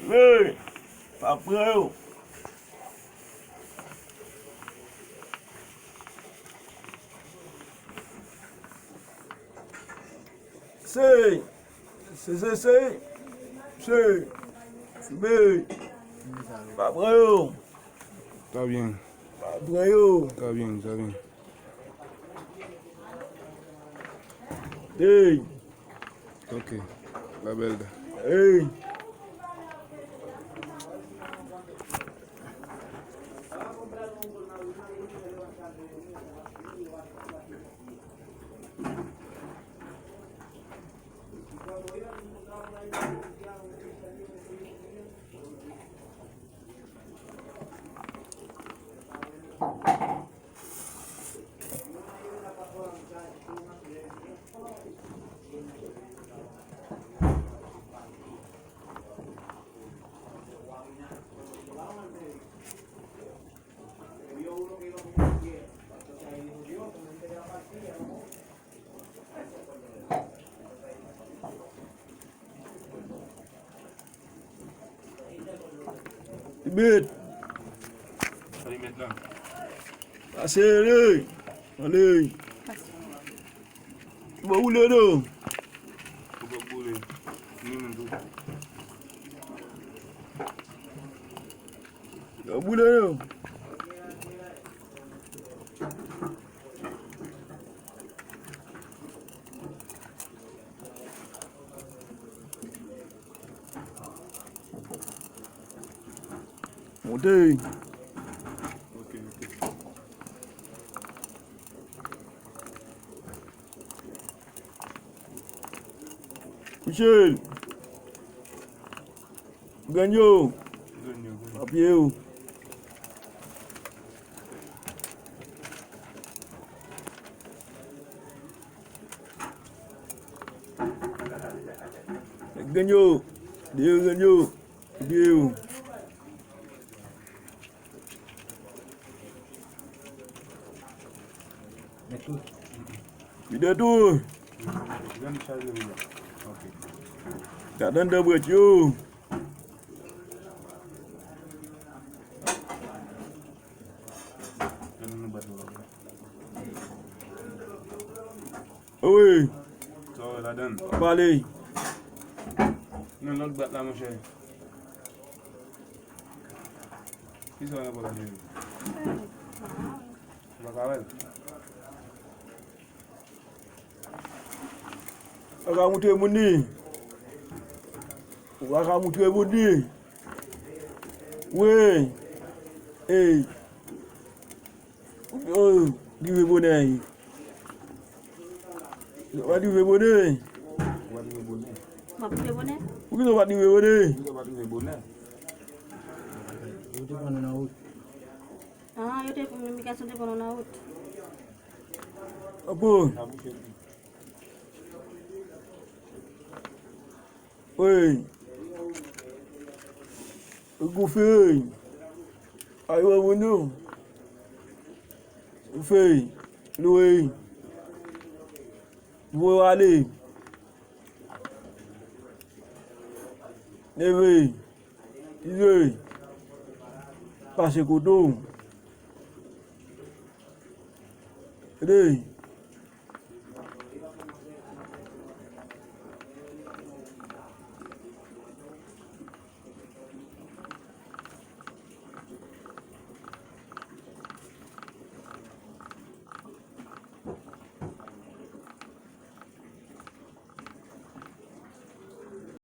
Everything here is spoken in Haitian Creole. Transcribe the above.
Ê, Phạm Phương. C, C, B, Phạm Phương. Está bien, Phạm Phương. está bien, está bien. D, Ok, la verdad. E. Biết. Passei ali. Ali. Vamos ler não. Vamos ler não. Montei. Michel. Ganhou. Apieu. Ganhou. Deu, ganhou. Deu. Tidak tu. Tak ada buat you. Oi. Balik. Non, l'autre batte là, mon cher. Qui sont là pour la nuit? Tu vas parler? Kamu tu muni. Kamu tu muni. Weh. Eh. Oh, di bonai. What do you bonai? Mà bây giờ bố nè. Kita buat di bonai. Ah, yo deh pemilikan sendiri kono naut. Apa? Oi. Aku fei. Ayo bunu. Fei. Lui. Vou ali. Neve. Ize. Passe kudu. Đây.